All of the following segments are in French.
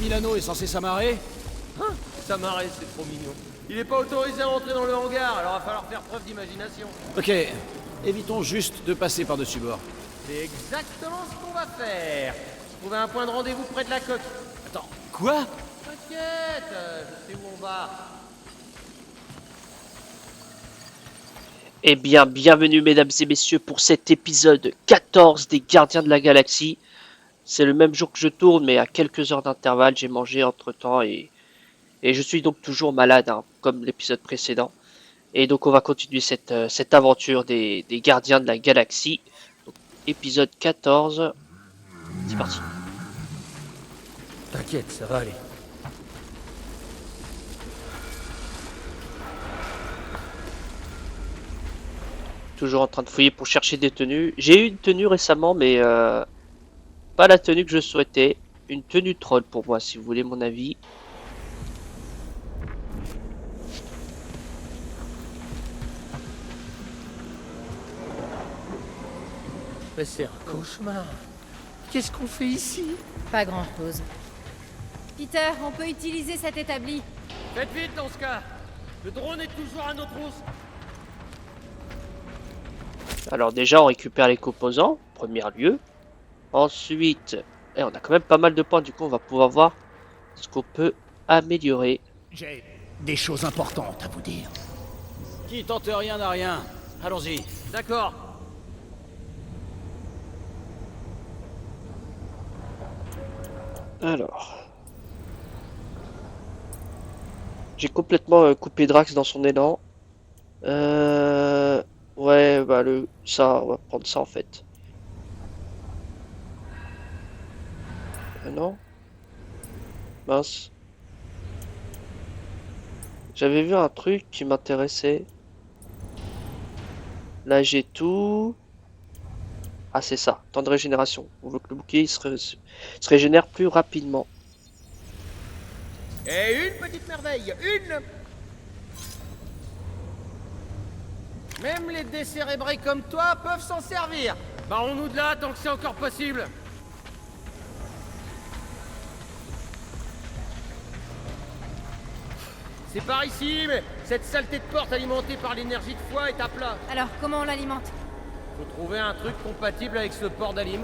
Milano est censé s'amarrer? Hein? S'amarrer, c'est trop mignon. Il est pas autorisé à entrer dans le hangar, alors va falloir faire preuve d'imagination. Ok, évitons juste de passer par-dessus bord. C'est exactement ce qu'on va faire. Trouver un point de rendez-vous près de la coque. Attends, quoi? T'inquiète, je sais où on va. Eh bien, bienvenue mesdames et messieurs pour cet épisode 14 des Gardiens de la Galaxie. C'est le même jour que je tourne, mais à quelques heures d'intervalle, j'ai mangé entre-temps et je suis donc toujours malade, hein, comme l'épisode précédent. Et donc on va continuer cette aventure des Gardiens de la Galaxie. Donc, épisode 14, c'est parti. T'inquiète, ça va aller. Toujours en train de fouiller pour chercher des tenues. J'ai eu une tenue récemment, mais pas la tenue que je souhaitais. Une tenue troll pour moi, si vous voulez mon avis. Mais c'est un cauchemar. Qu'est-ce qu'on fait ici? Pas grand-chose. Peter, on peut utiliser cet établi. Faites vite dans ce cas. Le drone est toujours à nos trousses. Alors déjà, on récupère les composants, premier lieu. Ensuite, on a quand même pas mal de points, du coup on va pouvoir voir ce qu'on peut améliorer. J'ai des choses importantes à vous dire. Qui tente rien n'a rien. Allons-y. D'accord. Alors... J'ai complètement coupé Drax dans son élan. Ouais, bah ça, on va prendre ça en fait. Non? Mince. J'avais vu un truc qui m'intéressait. Là j'ai tout. Ah c'est ça, temps de régénération. On veut que le bouclier se régénère plus rapidement. Et une petite merveille, une. Même les décérébrés comme toi peuvent s'en servir. Barrons-nous de là tant que c'est encore possible. C'est par ici, mais cette saleté de porte alimentée par l'énergie de foi est à plat. Alors, comment on l'alimente? Faut trouver un truc compatible avec ce port d'alim.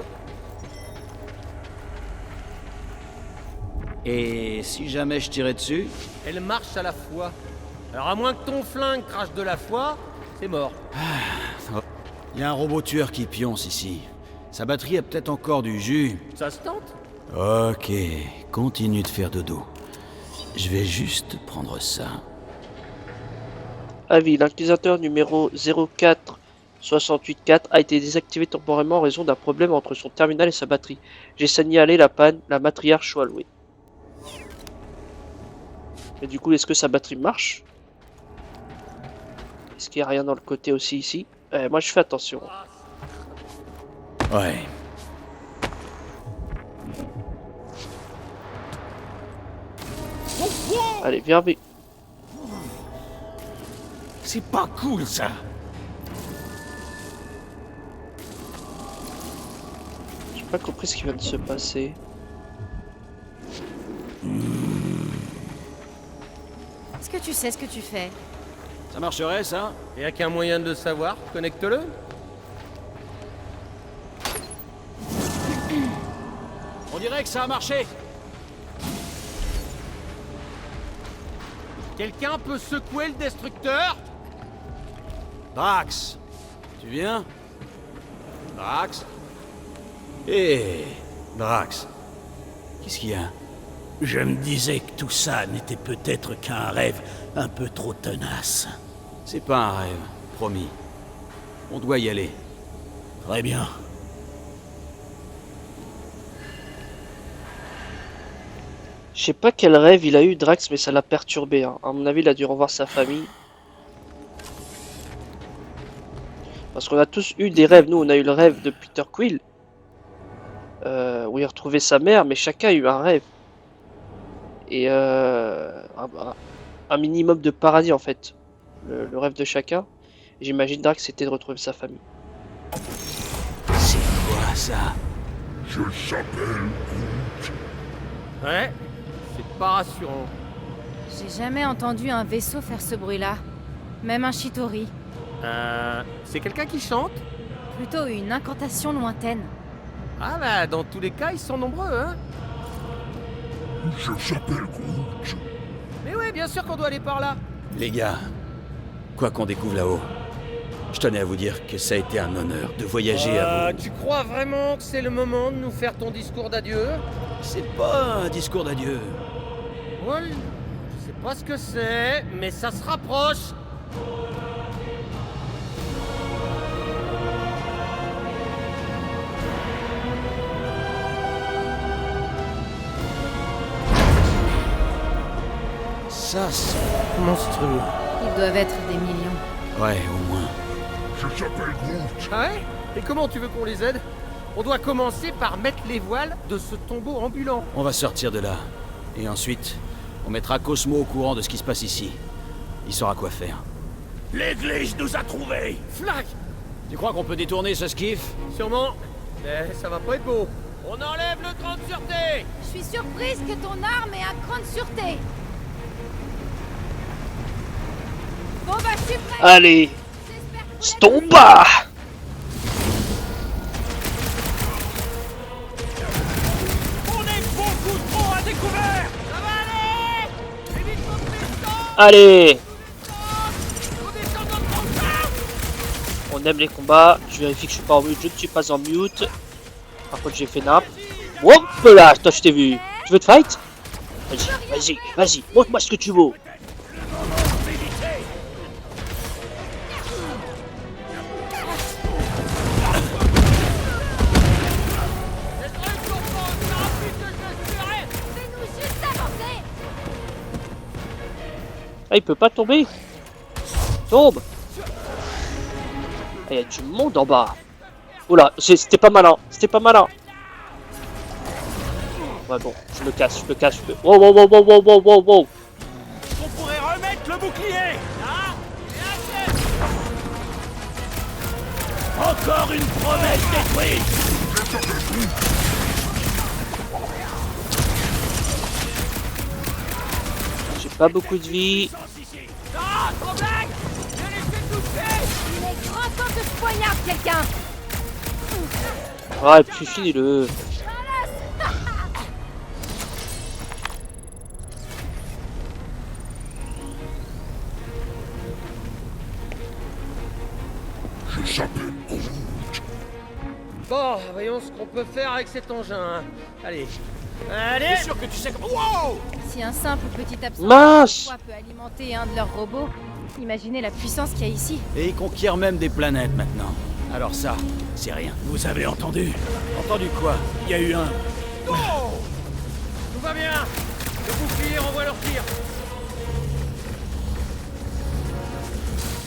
Et si jamais je tirais dessus? Elle marche à la foi. Alors à moins que ton flingue crache de la foi, c'est mort. Il y a un robot tueur qui pionce ici. Sa batterie a peut-être encore du jus. Ça se tente? Ok, continue de faire dodo. Je vais juste prendre ça. Avis, l'inquisiteur numéro 04684 a été désactivé temporairement en raison d'un problème entre son terminal et sa batterie. J'ai signalé la panne, la matriarche soit louée. Et du coup, est-ce que sa batterie marche? Est-ce qu'il n'y a rien dans le côté aussi ici? Moi je fais attention. Ouais. Allez, viens, mais... C'est pas cool ça. J'ai pas compris ce qui vient de se passer. Est-ce que tu sais ce que tu fais? Ça marcherait, ça? Et y'a qu'un moyen de le savoir, connecte-le. On dirait que ça a marché. Quelqu'un peut secouer le destructeur? Drax, tu viens? Drax? Hé, Drax. Qu'est-ce qu'il y a? Je me disais que tout ça n'était peut-être qu'un rêve un peu trop tenace. C'est pas un rêve, promis. On doit y aller. Très bien. Je sais pas quel rêve il a eu Drax, mais ça l'a perturbé. Hein. À mon avis, il a dû revoir sa famille. Parce qu'on a tous eu des rêves. Nous, on a eu le rêve de Peter Quill. Où il a retrouvé sa mère, mais chacun a eu un rêve. Et un minimum de paradis, en fait. Le rêve de chacun. J'imagine Drax, c'était de retrouver sa famille. C'est quoi ça? Ouais. C'est pas rassurant. J'ai jamais entendu un vaisseau faire ce bruit-là. Même un Chitori. C'est quelqu'un qui chante? Plutôt une incantation lointaine. Ah bah, dans tous les cas, ils sont nombreux, hein. Je s'appelle Groot. Mais ouais, bien sûr qu'on doit aller par là. Les gars, quoi qu'on découvre là-haut, je tenais à vous dire que ça a été un honneur de voyager à vous. Tu crois vraiment que c'est le moment de nous faire ton discours d'adieu? C'est pas un discours d'adieu. Ouais, je sais pas ce que c'est, mais ça se rapproche. Ça, c'est Monstrueux. Ils doivent être des millions. ouais, au moins. Je s'appelle Groot. Ah ouais? Et comment tu veux qu'on les aide? On doit commencer par mettre les voiles de ce tombeau ambulant. On va sortir de là. Et ensuite, on mettra Cosmo au courant de ce qui se passe ici. Il saura quoi faire. L'église nous a trouvés. Flac! Tu crois qu'on peut détourner ce skiff? Sûrement. Mais ça va pas être beau. On enlève le cran de sûreté! Je suis surprise que ton arme ait un cran de sûreté. Bon bah, je suis prête. Allez, J'espère que vous Stomba! On est beaucoup trop à découvert. Ça va aller! Évite ton piston! Allez, On descend dans le train! on aime les combats. Je vérifie que je suis pas en mute. Je ne suis pas en mute. Par contre, j'ai fait nappe. Hop là, toi je t'ai vu. Tu veux te fight? Vas-y, vas-y, vas-y. Montre-moi ce que tu vaux. Les trucs sont pas aussi rapides que je l'espérais! fais-nous juste avancer. Ah, il peut pas tomber. Tombe. Ah, il y a du monde en bas. Oula, c'était pas malin. C'était pas malin. Ouais, bon, je me casse, je me casse. Wow, wow, wow, wow, wow, wow, wow, wow. On pourrait remettre le bouclier. Là! Et achète! Encore une promesse détruite. J'ai pas beaucoup de vie. Ah, trop blague! J'ai laissé toucher! Il est grand temps que je poignarde quelqu'un. Ah, et puis finis-le. Je s'appelle Groot. Bon, voyons ce qu'on peut faire avec cet engin. Allez. Allez! Sûr que tu sais comment. Wow. Si un simple petit absent Mince. peut alimenter un de leurs robots, imaginez la puissance qu'il y a ici. Et ils conquièrent même des planètes maintenant. Alors ça, c'est rien. Vous avez entendu? Entendu quoi? Il y a eu un. Tout va bien! Le bouclier renvoie leur tir!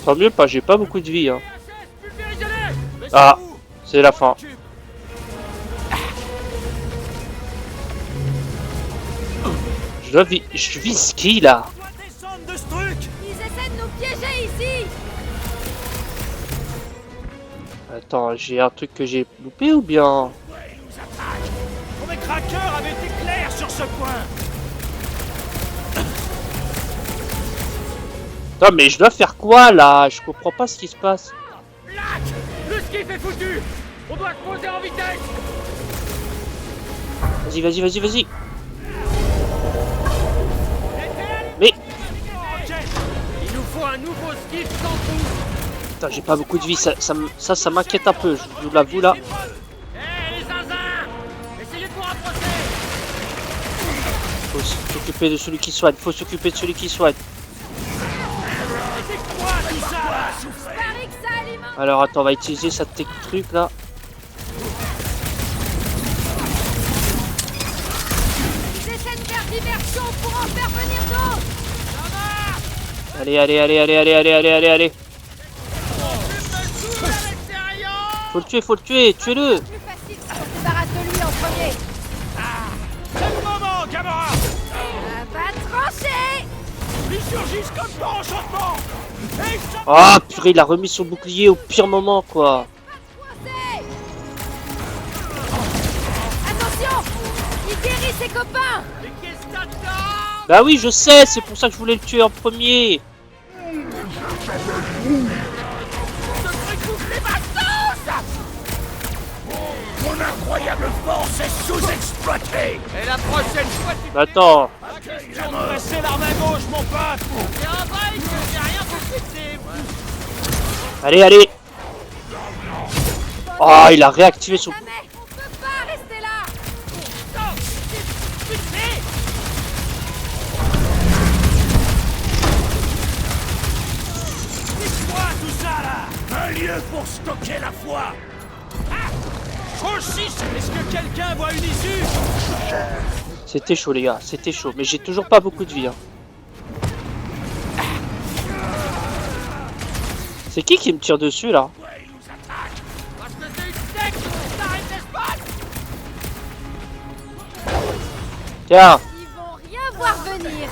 Tant mieux pas, j'ai pas beaucoup de vie. Hein. VHS, pulvérisez-les! Ah, c'est la fin. Je vis qui là? On doit descendre de ce truc. Ils essaient de nous piéger ici. Attends, j'ai un truc que j'ai loupé ou bien? Ouais, ils nous attaquent. Mes craqueurs avaient été clairs sur ce point. Non mais je dois faire quoi là? Je comprends pas ce qui se passe. Black! Le skiff est foutu! On doit se poser en vitesse! Vas-y, vas-y, vas-y, vas-y. Mais Il nous faut un nouveau skiff sans trou! putain, j'ai pas beaucoup de vie. Ça m'inquiète un peu. Je vous l'avoue là. Hé, les zinzins! Essayez de vous rapprocher! Faut s'occuper de celui qui soigne. Faut s'occuper de celui qui soigne. C'est quoi tout ça là? Pareil que ça alimente. Alors attends, on va utiliser cette truc là. Ils essaient de faire diversion pour en faire venir d'autres. Allez, allez, allez, allez, allez, allez, allez, allez, allez. Faut le tuer, tuez-le. Plus facile si on se débarrasse de lui en premier. C'est le moment, camarade. Ça va trancher. Ils surgissent comme par enchantement. Et ils sont... Ah purée, il a remis son bouclier au pire moment quoi. Coincé. Attention. Il guérit ses copains. Mais qu'est-ce que t'attends? Bah oui, je sais, c'est pour ça que je voulais le tuer en premier. Mon incroyable force est sous-exploitée. Et la prochaine fois, tu Attends. C'est l'arme à gauche, mon pote. fais un break, j'ai rien pour fixer. Allez, allez. Oh, il a réactivé son... Jamais. On peut pas rester là. C'est quoi tout ça là? Un lieu pour stocker la foi. Oh chiche. Est-ce que quelqu'un voit une issue? C'était chaud, les gars. C'était chaud. Mais j'ai toujours pas beaucoup de vie. Hein. C'est qui me tire dessus, là? Parce que c'est une secte, ça arrête l'espace. Tiens. Ils vont rien voir venir.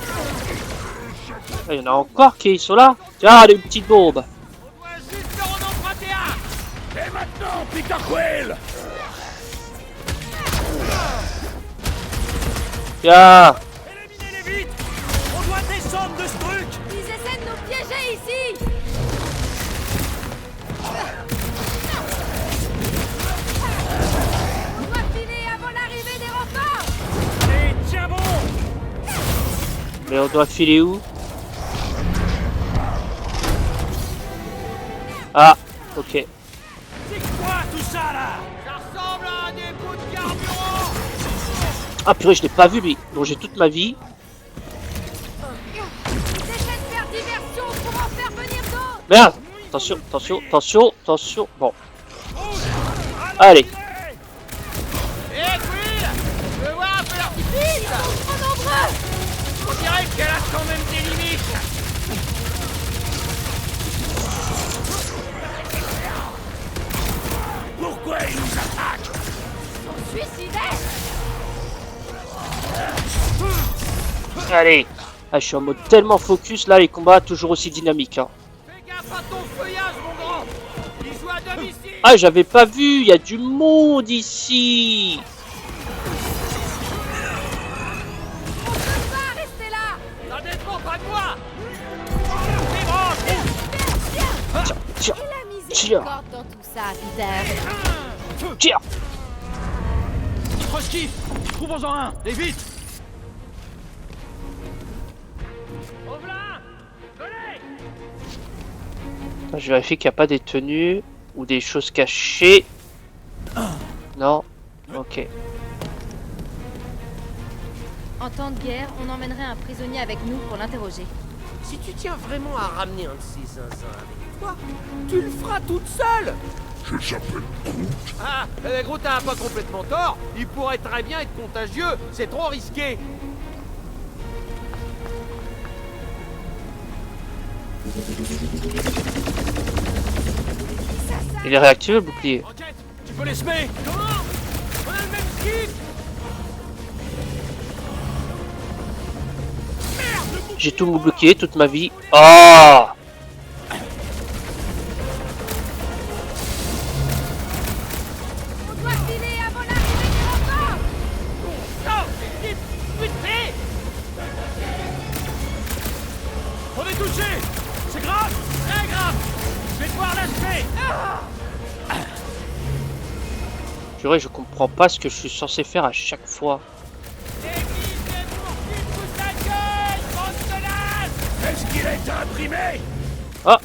Il y en a encore qui sont là. Tiens, les petites bombes. On doit juste leur en emprunter un. Et maintenant, Peter Quill. Tiens. Éliminez-les vite. On doit descendre de ce truc. Ils essaient de nous piéger ici. On doit filer avant l'arrivée des renforts. Allez, tiens bon. Mais on doit filer où? Ah, ok. C'est quoi tout ça là? Ça ressemble à un dépôt de carburant. Ah purée, je l'ai pas vu lui. Donc j'ai toute ma vie. Ils essaient de faire diversion pour en faire venir d'autres. Merde. Attention, attention, attention, attention. Bon. Allez. Eh, Quill, tu veux voir un peu l'artifice? Trop nombreux. On dirait qu'elle a quand même des limites. Pourquoi ils nous attaquent? Suicidaires. Allez. Ah, je suis en mode tellement focus là, les combats toujours aussi dynamiques. Hein. Fais gaffe à ton feuillage, mon grand. Il joue à domicile. Ah, j'avais pas vu. Il y a du monde ici. On peut pas rester là. Ça dépend pas de moi. Tiens, tiens, Et la tiens, miséricorde dans tout ça, Peter. tiens. Trotsky, trouvons-en un, et vite. Oblin, venez. Je vérifie qu'il n'y a pas des tenues ou des choses cachées. Non. Ok. En temps de guerre, on emmènerait un prisonnier avec nous pour l'interroger. Si tu tiens vraiment à ramener un de ces zinzins avec toi, tu le feras toute seule. Je s'appelle Groot. Ah, Groot a pas complètement tort. Il pourrait très bien être contagieux. C'est trop risqué. Il est réactivé le bouclier. Rocket, tu peux les semer. Comment? On a le même skill. J'ai tout mon bouclier, toute ma vie. Oh! On doit filer avant l'arrivée des renforts. Non, vite, vite, vite. On est touché. C'est grave. Très grave. Je vais devoir l'achever. Purée, je comprends pas ce que je suis censé faire à chaque fois. Est-ce qu'il a été imprimé? Ah!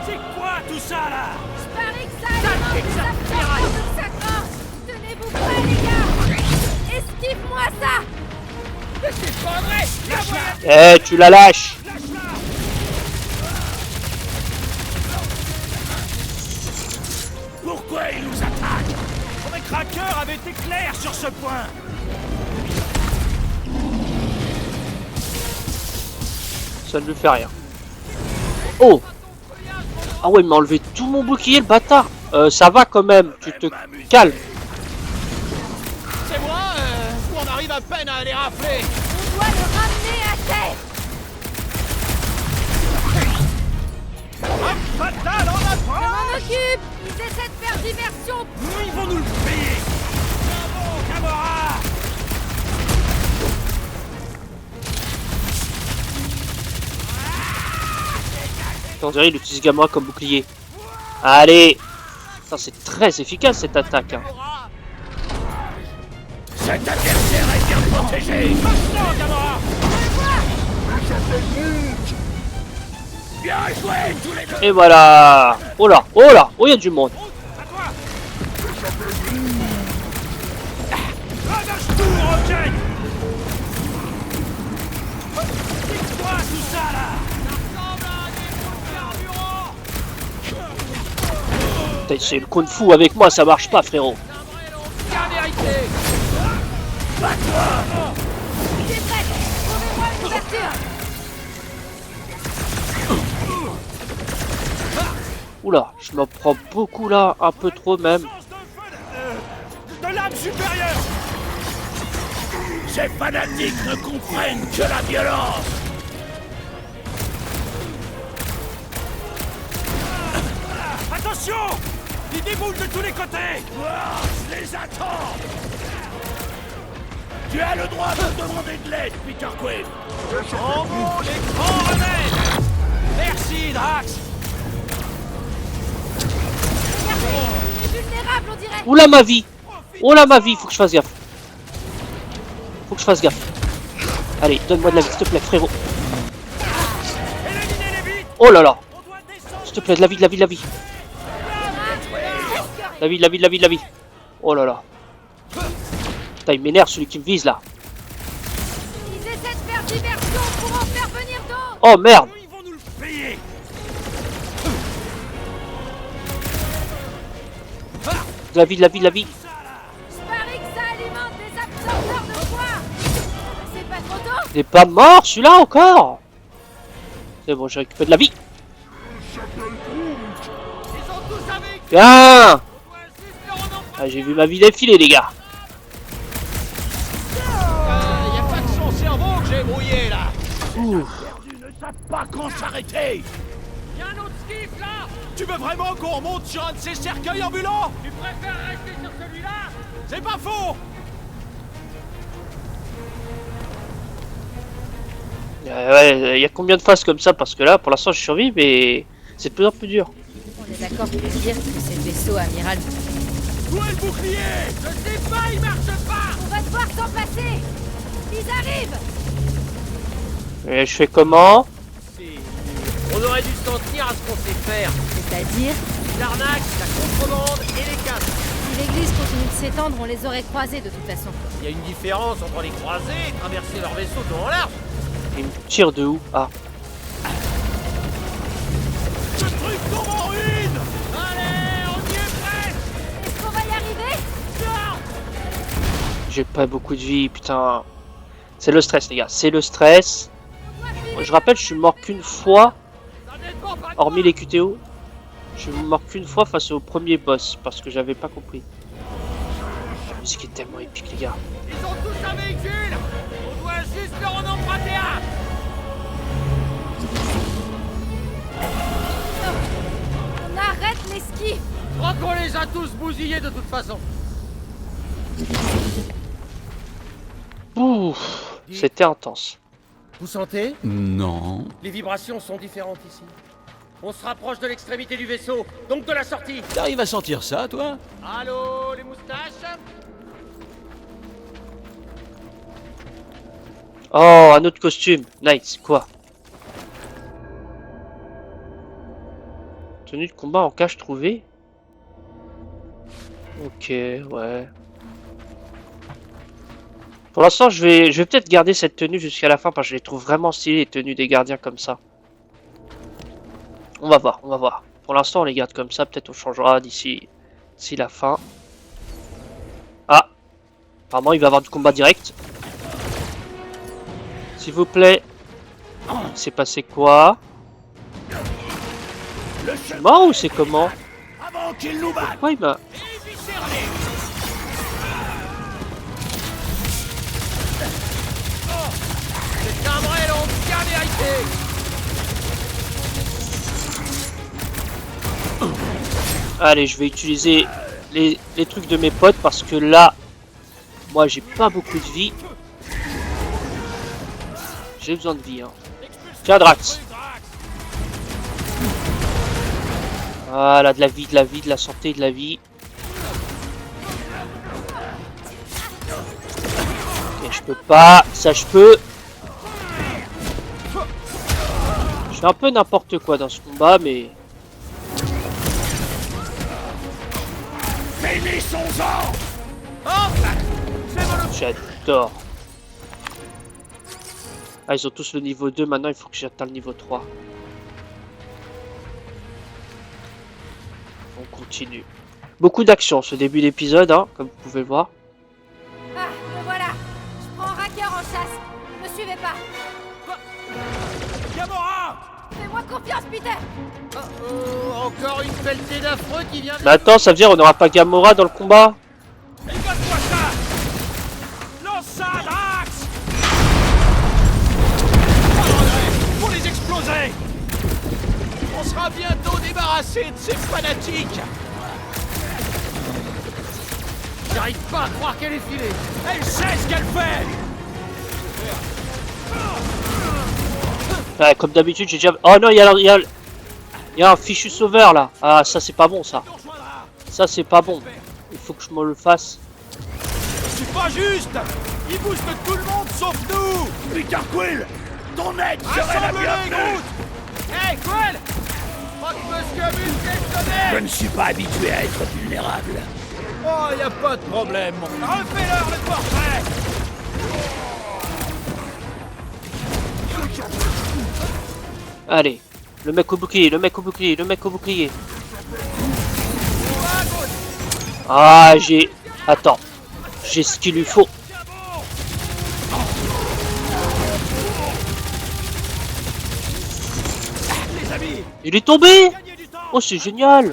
C'est quoi tout ça là? Je parie que ça alimente des affrontements de sa Tenez-vous prêts, les gars. Esquive-moi ça. C'est pas vrai. La voilà. Eh, tu la lâches! Pourquoi ils nous attaquent? Les craqueurs avaient été clairs sur ce point. Ça ne lui fait rien. Oh! Ah ouais, il m'a enlevé tout mon bouclier, le bâtard! Ça va quand même, tu te calmes. C'est moi, on arrive à peine à les rafler. On doit le ramener à terre. Hop, fatal en Je approche. m'en occupe. Ils essaient de faire diversion. Ils vont nous le payer. Bravo, camarade. On dirait il utilise Gamora comme bouclier. Allez. C'est très efficace cette attaque. Hein. Cet adversaire est bien protégé. Maintenant, Gamora. Bien joué, tous les deux. Et voilà. Oh là, oh là, oh il y a du monde. À toi. Ravage tout, Rocket. Dis-toi tout ça là. Putain, c'est le kung fu avec moi, ça marche pas, frérot. Bien mérité. C'est prêt. Trouvez-moi une ouverture. Oula, je m'en prends beaucoup là, un peu trop même. De l'âme supérieure. Ces fanatiques ne comprennent que la violence. Attention! Ils déboulent de tous les côtés! Je les attends! Tu as le droit de demander de l'aide, Peter Quill! En haut, les grands remèdes! Merci, Drax! Regardez, il est vulnérable, on dirait. Oula ma vie. Oh là ma vie, faut que je fasse gaffe. Faut que je fasse gaffe. Allez, donne-moi de la vie, s'il te plaît, frérot. Éliminez-les vite! Oh là là. On doit descendre! S'il te plaît, de la vie, de la vie, de la vie. La vie, de la vie, de la vie, de la vie. Oh là là. Putain, il m'énerve celui qui me vise là. Ils essaient de faire diversion pour en faire venir d'autres. Oh merde. Ils vont nous le payer! De la vie, de la vie, de la vie. Je parie que ça alimente des absorbeurs de poids. C'est pas trop tôt? Il est pas mort celui-là encore. C'est bon, j'ai récupéré de la vie. Ils sont tous avec. Bien. On doit juste leur en emprunter. Ah, j'ai vu ma vie défiler les gars. Y a pas que son cerveau que j'ai brouillé là. Ouh. Ils ne savent pas quand s'arrêter! Y a un autre skiff là. Tu veux vraiment qu'on remonte sur un de ces cercueils ambulants? Tu préfères rester sur celui-là? C'est pas faux! Ouais, il y a combien de phases comme ça? Parce que là, pour l'instant, je survis, mais c'est de plus en plus dur. On est d'accord pour dire que c'est le vaisseau amiral. Où est le bouclier? Je sais pas, il marche pas. On va devoir s'en passer. Ils arrivent. Et je fais comment? On aurait dû s'en tenir à ce qu'on sait faire. C'est-à-dire, L'arnaque, la contrebande et les casques. si l'église continue de s'étendre, on les aurait croisés de toute façon. Il y a une différence entre les croiser et traverser leur vaisseau de long en large. Il me tire de où? Ah. Ce truc tombe en ruine! Allez, on y est presque. Est-ce qu'on va y arriver? J'ai pas beaucoup de vie, putain. C'est le stress, les gars. C'est le stress. Je rappelle, je suis mort qu'une fois, Ça dépend pas de hormis moi. les QTO. Je suis mort qu'une fois face au premier boss, parce que j'avais pas compris. La musique est tellement épique, les gars. Ils ont tous un véhicule. On doit juste leur en emprunter un. On arrête les skis. Je crois qu'on les a tous bousillés de toute façon. Ouf, c'était intense. Vous sentez? Non. Les vibrations sont différentes ici. On se rapproche de l'extrémité du vaisseau, donc de la sortie. T'arrives à sentir ça, toi? Allô, les moustaches? Oh, un autre costume. Nice, quoi? Tenue de combat en cache trouvée. Ok, ouais. Pour l'instant, je vais peut-être garder cette tenue jusqu'à la fin parce que je les trouve vraiment stylées, les tenues des gardiens comme ça. On va voir, on va voir. Pour l'instant, on les garde comme ça. Peut-être on changera d'ici la fin. Ah, apparemment, il va y avoir du combat direct. S'il vous plaît. Il s'est passé quoi? Je suis mort ou c'est comment? Avant qu'ils nous battent! Pourquoi il m'a... Éviscère-les! Les timbrés l'ont bien mérité. Allez, je vais utiliser les trucs de mes potes parce que là, moi, j'ai pas beaucoup de vie. J'ai besoin de vie, hein. Tiens, Drax. Voilà, de la vie, de la vie, de la santé, de la vie. Ok, je peux pas. Ça, je peux. Je fais un peu n'importe quoi dans ce combat, mais... Finissons-en! J'adore. Ah, ils ont tous le niveau 2, maintenant il faut que j'atteigne le niveau 3. On continue. Beaucoup d'action ce début d'épisode, hein, comme vous pouvez le voir. Ah, me voilà. Je prends Racker en chasse. Ne me suivez pas. Gamora! Fais-moi confiance, Peter. Oh, encore une pelletée d'affreux qui vient de... Mais attends, ça veut dire on n'aura pas Gamora dans le combat? Écoute-moi ça! Lance ça, Drax! Faut les exploser! On sera bientôt débarrassé de ces fanatiques. J'arrive pas à croire qu'elle est filée. Elle sait ce qu'elle fait! Ouais, comme d'habitude, j'ai déjà... Oh non, il y a un fichu sauveur là. Ah, ça c'est pas bon ça. Ça c'est pas bon. Il faut que je me le fasse. C'est pas juste! Ils boostent tout le monde sauf nous! Peter Quill! Ton aide serait la bienvenue! Hey, Quill! Croque Monsieur Muscle est sonné! Je ne suis pas habitué à être vulnérable. Oh, y a pas de problème, mon... Refais-leur le portrait! Allez. Le mec au bouclier, le mec au bouclier, le mec au bouclier. Ah, j'ai... Attends. J'ai ce qu'il lui faut. Les amis! Il est tombé! Gagnez du temps! Oh, c'est génial!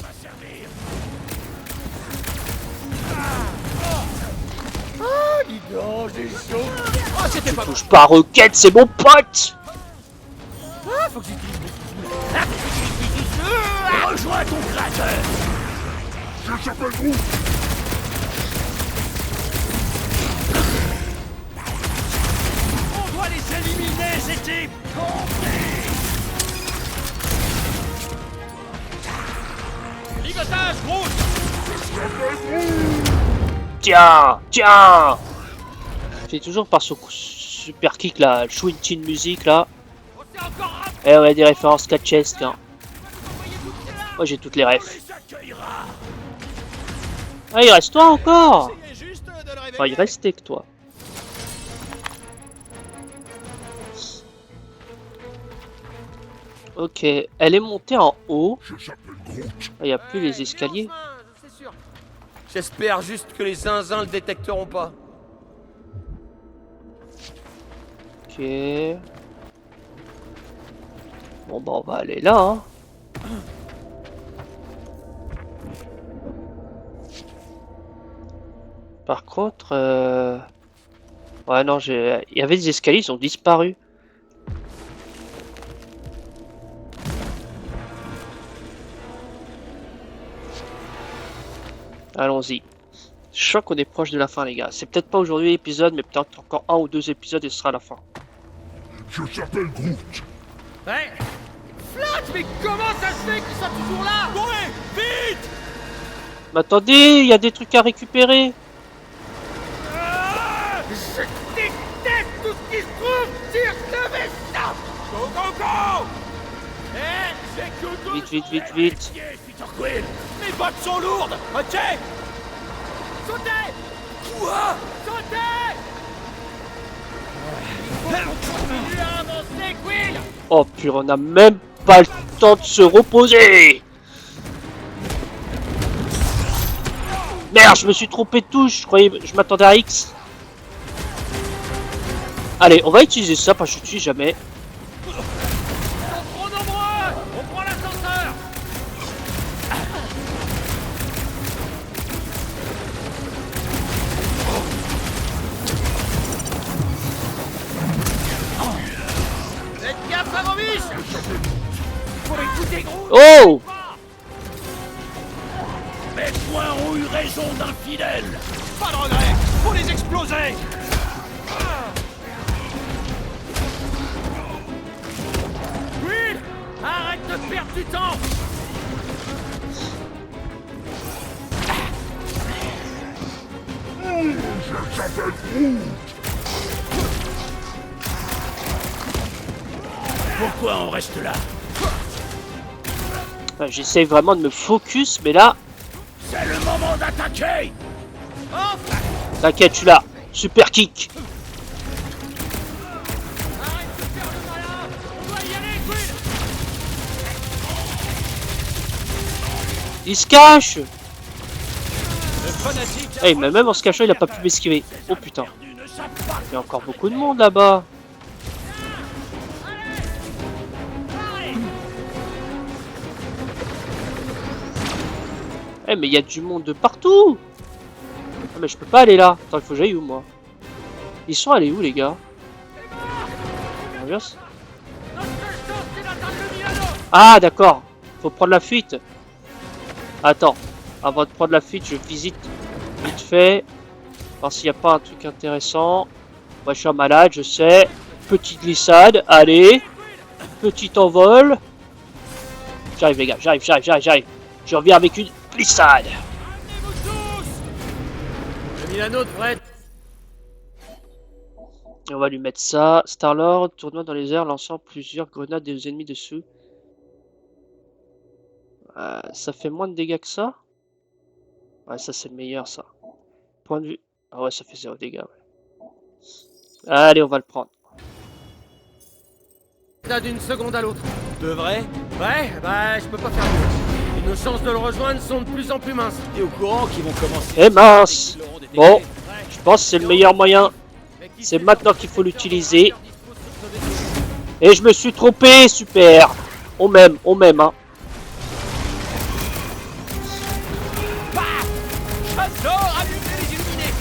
Oh, j'ai chaud. Oh, c'était pas... Touche pas Rocket, c'est mon pote! Faut que j'utilise... Rejoins ton créateur! Je s'appelle Groot. On doit les éliminer, ces types! Ligotage, Groot! Tiens! Tiens! C'est toujours par ce super kick là, le Shuin-Chin musique là. On s'est encore raté. Eh ouais, des références catchesques. Hein. Moi j'ai toutes les refs. Ah, il reste toi encore! Essayez juste de le réveiller. Enfin, il restait que toi. Ok, elle est montée en haut. Je s'appelle Groot. Il n'y a plus les escaliers. Enfin, c'est sûr. J'espère juste que les zinzins le détecteront pas. Ok. Bon bah on va aller là. Hein. Par contre, ouais non, il y avait des escaliers, ils ont disparu. Allons-y. Je crois qu'on est proche de la fin, les gars. C'est peut-être pas aujourd'hui l'épisode, mais peut-être encore un ou deux épisodes et ce sera la fin. Je s'appelle Groot. Hey, Flash, mais comment ça se fait qu'ils soient toujours là? Courez! Vite! Mais attendez, il y a des trucs à récupérer. Je déteste tout ce qui se trouve sur ce vaisseau. Go, go, go! Eh, j'ai que Vite, vite, vite, vite. Yes, Peter Quill! Mes bottes sont lourdes! Ok! Sautez! Quoi? Sautez! Continue à avancer, Quill! Oh purée, on a même pas le temps de se reposer. Merde, je me suis trompé de touche. Je m'attendais à X. Allez, on va utiliser ça parce que je n'utilise jamais. Ils sont trop nombreux! On prend l'ascenseur! Faites gaffe à vos biches! Faut écouter Groot! Oh! Mes poings ont eu raison d'infidèles! Pas de regret! Faut les exploser! Quill! Arrête de perdre du temps! Je s'appelle Groot. Pourquoi on reste là? Enfin, j'essaye vraiment de me focus, mais là, C'est le moment d'attaquer! t'inquiète, je suis là. Super kick. Il se cache. Eh, mais même en se cachant, il a pas pu m'esquiver. Oh putain. Il y a encore beaucoup de monde là-bas. Eh, mais il y a du monde de partout. Ah, mais je peux pas aller là. Attends, il faut que j'aille où, moi? Ils sont allés où, les gars? Ah, d'accord. Faut prendre la fuite. Attends. Avant de prendre la fuite, je visite vite fait. Voir s'il n'y a pas un truc intéressant. Moi, je suis un malade, je sais. Petite glissade. Allez. Petit envol. J'arrive, les gars. J'arrive. Je reviens avec une glissade. J'ai mis la nôtre, Fred. Et on va lui mettre ça. Star-Lord, tournant dans les airs, lançant plusieurs grenades des ennemis dessous. Ça fait moins de dégâts que ça? Ouais, ça c'est le meilleur, ça. Point de vue. Ah ouais, ça fait 0 dégâts. Ouais. Allez, on va le prendre. Là d'une seconde à l'autre. De vrai? Ouais, bah je peux pas faire mieux. Et nos chances de le rejoindre sont de plus en plus minces. T'es au courant qu'ils vont commencer? Eh mince! Bon, je pense que c'est le meilleur moyen. C'est maintenant qu'il faut l'utiliser. Et je me suis trompé, super! On m'aime, hein. J'adore allumer les illuminés!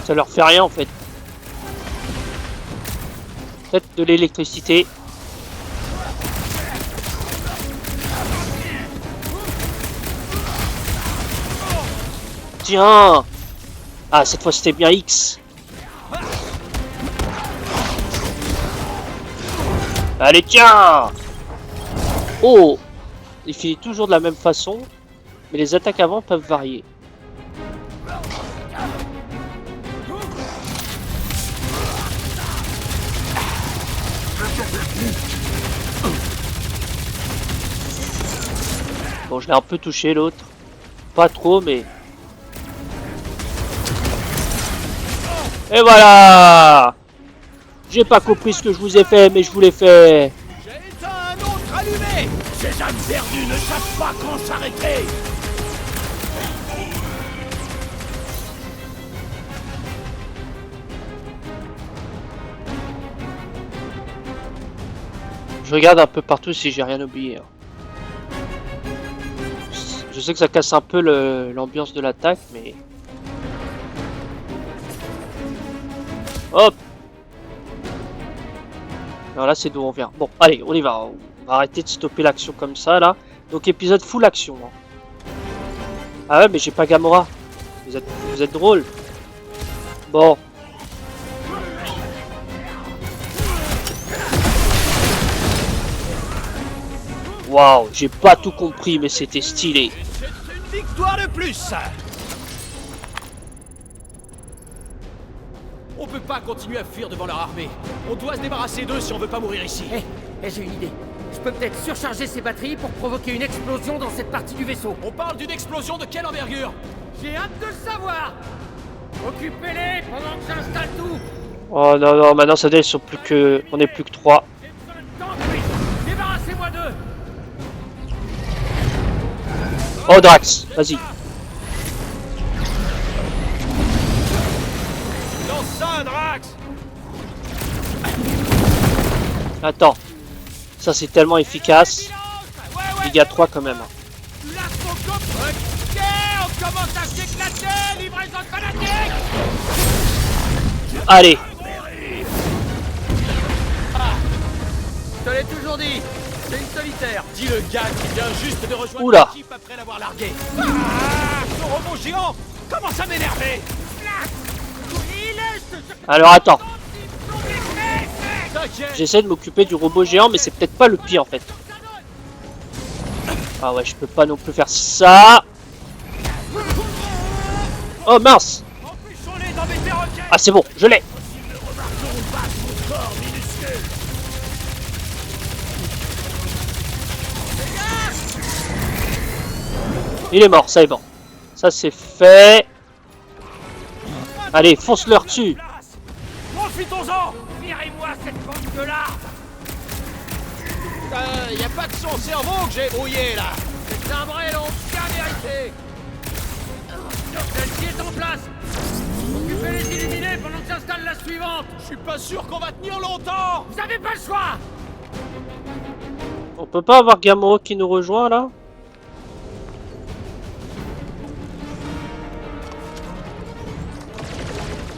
Ça leur fait rien en fait. Peut-être de l'électricité. Tiens! Ah, cette fois c'était bien X. Allez, tiens! Oh! Il finit toujours de la même façon, mais les attaques avant peuvent varier. Bon, je l'ai un peu touché l'autre. Pas trop, mais... Et voilà! J'ai pas compris ce que je vous ai fait, mais je vous l'ai fait. J'ai éteint un autre allumé! Ces âmes perdues ne savent pas quand s'arrêter! Je regarde un peu partout si j'ai rien oublié. Je sais que ça casse un peu l'ambiance de l'attaque, mais... Hop! Alors là, c'est d'où on vient. Bon, allez, on y va. On va arrêter de stopper l'action comme ça, là. Donc, épisode full action. Hein. Ah ouais, mais j'ai pas Gamora. Vous êtes drôle. Bon. Waouh, j'ai pas tout compris, mais c'était stylé. C'est une victoire de plus! On peut pas continuer à fuir devant leur armée. On doit se débarrasser d'eux si on veut pas mourir ici. J'ai une idée. Je peux peut-être surcharger ces batteries pour provoquer une explosion dans cette partie du vaisseau. On parle d'une explosion de quelle envergure? J'ai hâte de le savoir. Occupez-les pendant que j'installe tout. Oh non, non, maintenant ça ils sont plus que... On est plus que 3. J'ai besoin de temps, Chris. Débarrassez-moi d'eux. Oh Drax, vas-y. Lance ça, Drax! Attends. Ça c'est tellement efficace. Il y a 3 quand même. Lâche mon couple. Ok, on commence à s'éclater. Livraison fanatique. Allez. Je te l'ai toujours dit. C'est une solitaire. Dis le gars qui vient juste de rejoindre Oula. l'équipe après l'avoir largué. Ah, ce robot géant commence à m'énerver. Alors attends. Ça T'inquiète. J'essaie de m'occuper du robot géant, mais c'est peut-être pas le pire en fait. Ah ouais, je peux pas non plus faire ça. Oh mince. Empuchons-les dans mes perroquets. Ah c'est bon, je l'ai. Ils ne remarqueront pas son corps minuscule. Il est mort, ça est bon. Ça c'est fait. Allez, fonce-leur dessus. Place. Profitons-en. Virez-moi cette bande de larves. Y a pas que son cerveau que j'ai brouillé là. C'est timbré, l'on bien mérité. Celle-ci est en place. Occupez les illuminés pendant que j'installe la suivante. Je suis pas sûr qu'on va tenir longtemps. Vous avez pas le choix. On peut pas avoir Gamora qui nous rejoint là?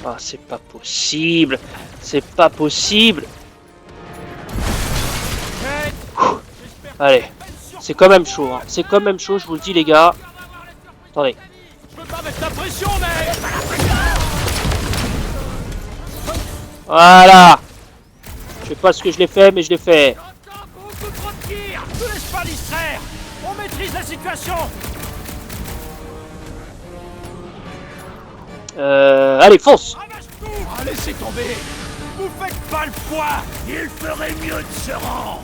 Ah, c'est pas possible. C'est pas possible. Allez, c'est quand même chaud. Hein. C'est quand même chaud, je vous le dis les gars. Attendez. Je peux pas mettre la pression, mais... Voilà. Je sais pas ce que je l'ai fait, mais je l'ai fait. J'entends beaucoup trop de tirs. Ne laisse pas distraire. On maîtrise la situation. Allez, fonce. Ravage tout. Ah, laissez tomber. Vous faites pas le poids. Il ferait mieux de se rendre.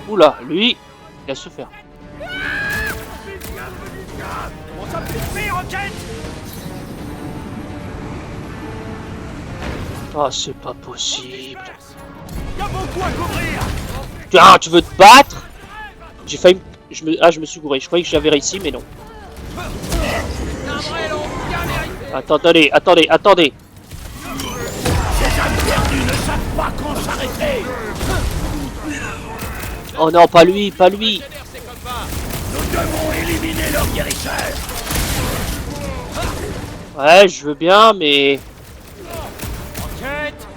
Oula, lui, il va se faire. On s'applique, roquette. Ah, c'est pas possible. Il y a beaucoup à couvrir. Ah, tu veux te battre? J'ai failli... je me suis gouré. Je croyais que j'avais réussi, mais non. Timbré, l'on bien mérité. Attendez. Ces âmes perdues ne savent pas quand s'arrêter. Oh non, pas lui. Nous devons éliminer leur guérisseur. Ouais, je veux bien, mais... Enquête.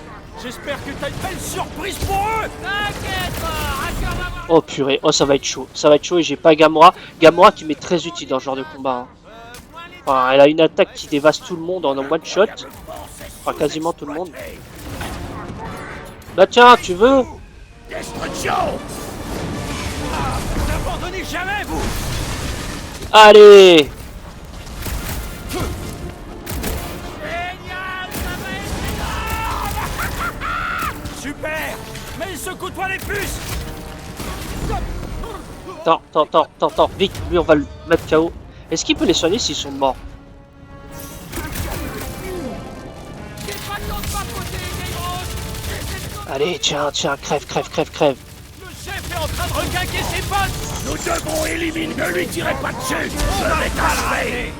J'espère que t'as une belle surprise pour eux. T'inquiète pas, rassure-moi. Oh purée, oh ça va être chaud. Ça va être chaud et j'ai pas Gamora. Gamora qui m'est très utile dans ce genre de combat. Hein. Enfin, elle a une attaque qui dévaste tout le monde en un one shot. Enfin, quasiment tout le monde. Bah tiens, tu veux? Destruction. N'abandonnez jamais, vous. Allez! Génial, ça va être Super. Mais secoue-toi les puces. Attends, vite, lui on va le mettre KO. Est-ce qu'il peut les soigner s'ils sont morts? J'ai pas le temps de papoter, les grosses. Allez, tiens, crève. Le chef est en train de requinquer ses potes. Nous devons éliminer. Ne lui tirez pas dessus. Je vais t'arrêter.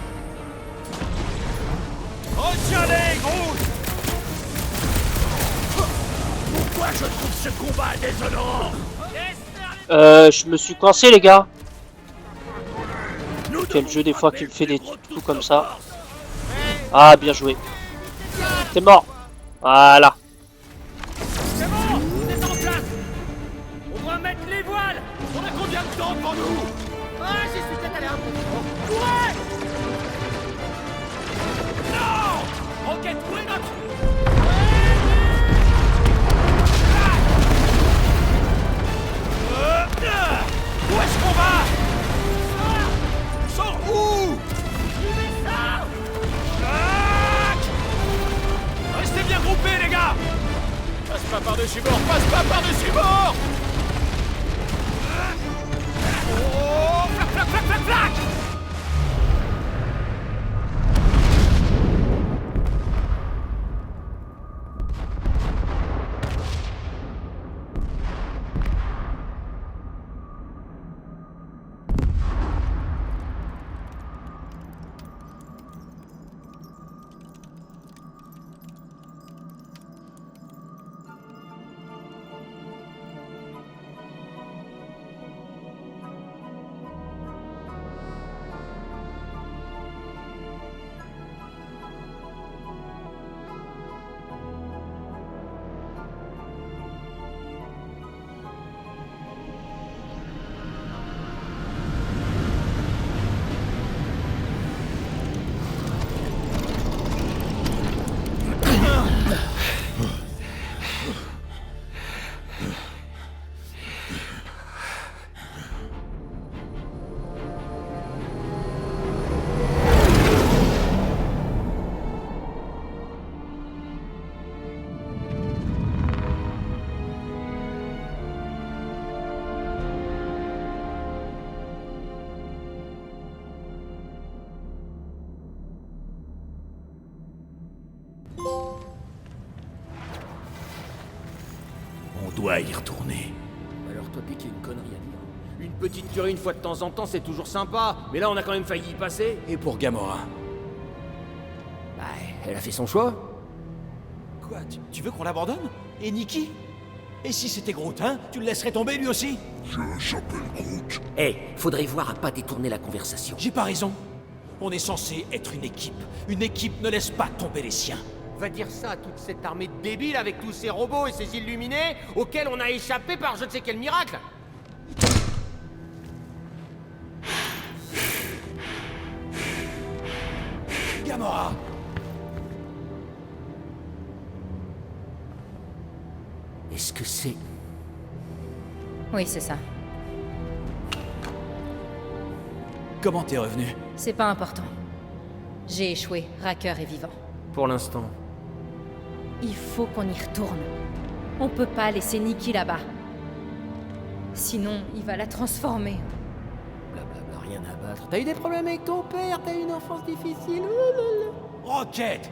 Retiens-les, Groot. Pourquoi je trouve ce combat déshonorant? Je me suis coincé les gars. Nous Quel devons jeu des fois frapper qui me fait des le retour coups comme de ça. force. Ah, bien joué. T'es mort. Voilà. C'est bon, vous êtes en place. On doit mettre les voiles. On a combien de temps devant nous? Ah, j'y suis peut-être allé un peu trop. Courez. Non! Roquette, courez notre... Où est-ce qu'on va? Sors où? Restez bien groupés, les gars! Passe pas par-dessus bord, passe pas par-dessus bord. Oh! Flac! On doit y retourner. Alors toi, pique, il y a une connerie à dire. Une petite tuerie une fois de temps en temps, c'est toujours sympa. Mais là, on a quand même failli y passer. Et pour Gamora? Bah, elle a fait son choix. Quoi, tu veux qu'on l'abandonne? Et Nikki? Et si c'était Groot, hein? Tu le laisserais tomber lui aussi? Je s'appelle Groot. Eh, faudrait voir à pas détourner la conversation. J'ai pas raison. On est censé être une équipe. Une équipe ne laisse pas tomber les siens. Va dire ça à toute cette armée de débiles avec tous ces robots et ces illuminés auxquels on a échappé par je ne sais quel miracle. Gamora! Est-ce que c'est... Oui, c'est ça. Comment t'es revenu? C'est pas important. J'ai échoué, Racker est vivant. Pour l'instant. Il faut qu'on y retourne. On peut pas laisser Nikki là-bas. Sinon, il va la transformer. Blablabla, rien à battre. T'as eu des problèmes avec ton père, t'as eu une enfance difficile. Oh là là. Rocket!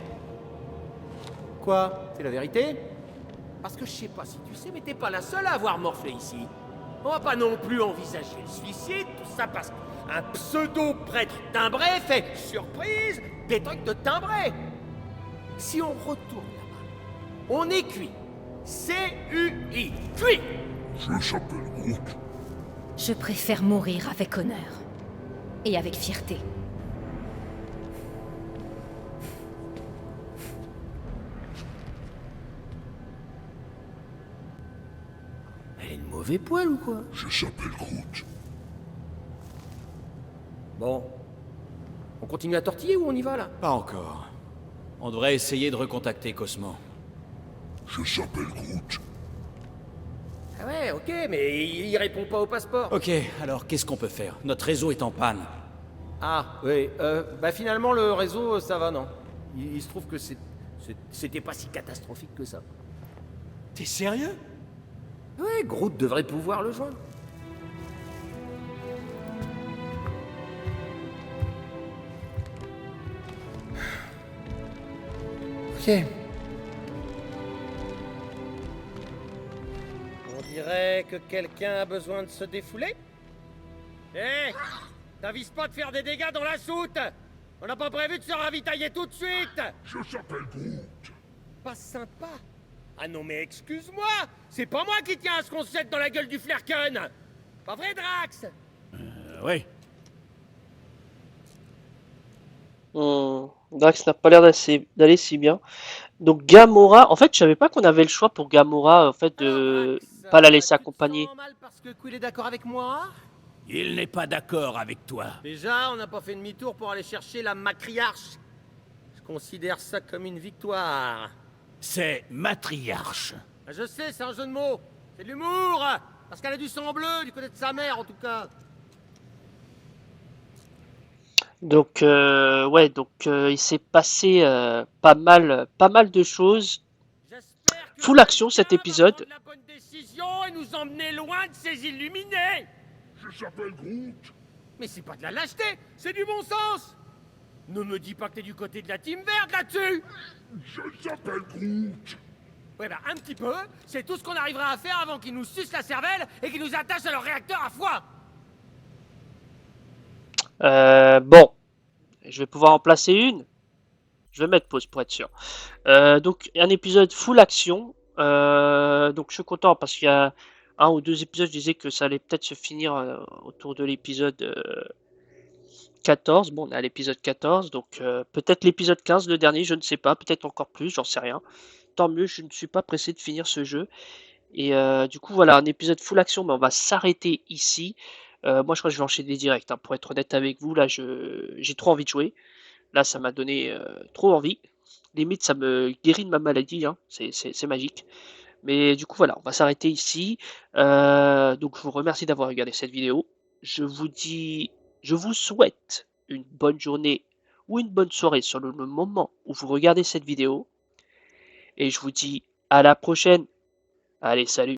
Quoi? C'est la vérité? Parce que je sais pas si tu sais, mais t'es pas la seule à avoir morflé ici. On va pas non plus envisager le suicide, tout ça parce qu'un pseudo-prêtre timbré fait surprise des trucs de timbré. Si on retourne là-bas, on est cuit. C-U-I. Cuit! Je s'appelle Groot. Je préfère mourir avec honneur. Et avec fierté. Elle est de mauvais poil ou quoi? Je s'appelle Groot. Bon. On continue à tortiller ou on y va là? Pas encore. On devrait essayer de recontacter Cosmo. Je s'appelle Groot. Ah ouais, ok, mais il répond pas au passeport. Ok, alors qu'est-ce qu'on peut faire? Notre réseau est en panne. Ah, oui, bah finalement le réseau, ça va, non. Il se trouve que c'était pas si catastrophique que ça. T'es sérieux? Ouais, Groot devrait pouvoir le joindre. Ok. On dirait que quelqu'un a besoin de se défouler. Hé, t'avises pas de faire des dégâts dans la soute. On n'a pas prévu de se ravitailler tout de suite. Je s'appelle Groot. Pas sympa. Ah non mais excuse-moi, c'est pas moi qui tiens à ce qu'on se jette dans la gueule du Flerken. Pas vrai, Drax? Oui. Drax n'a pas l'air d'aller si bien. Donc Gamora, en fait, je savais pas qu'on avait le choix pour Gamora, en fait, de Drax, pas la laisser tu te accompagner. sens mal parce que Quill est d'accord avec moi? Il n'est pas d'accord avec toi. Déjà, on n'a pas fait demi-tour pour aller chercher la matriarche. Je considère ça comme une victoire. C'est matriarche. Ah, je sais, c'est un jeu de mots. C'est de l'humour. Parce qu'elle a du sang bleu, du côté de sa mère en tout cas. Donc, ouais, donc il s'est passé pas mal de choses. J'espère que Full action, cet quelqu'un va épisode. prendre la bonne décision et nous emmener loin de ces illuminés. Je s'appelle Groot. Mais c'est pas de la lâcheté, c'est du bon sens. Ne me dis pas que t'es du côté de la team verte là-dessus. Je s'appelle Groot. Ouais bah un petit peu, c'est tout ce qu'on arrivera à faire avant qu'ils nous sucent la cervelle et qu'ils nous attachent à leur réacteur à foie. Bon, je vais pouvoir en placer une. Je vais mettre pause pour être sûr. Donc, un épisode full action. Donc, je suis content parce qu'il y a un ou deux épisodes, je disais que ça allait peut-être se finir autour de l'épisode 14. Bon, on est à l'épisode 14, donc peut-être l'épisode 15, le dernier, je ne sais pas. Peut-être encore plus, j'en sais rien. Tant mieux, je ne suis pas pressé de finir ce jeu. Et du coup, voilà, un épisode full action, mais on va s'arrêter ici. Moi, je crois que je vais enchaîner direct, hein, pour être honnête avec vous. Là, j'ai trop envie de jouer. Là, ça m'a donné trop envie. Limite, ça me guérit de ma maladie, hein. C'est magique. Mais du coup, voilà, on va s'arrêter ici. Donc, je vous remercie d'avoir regardé cette vidéo. Je vous souhaite une bonne journée ou une bonne soirée selon le moment où vous regardez cette vidéo. Et je vous dis à la prochaine. Allez, salut!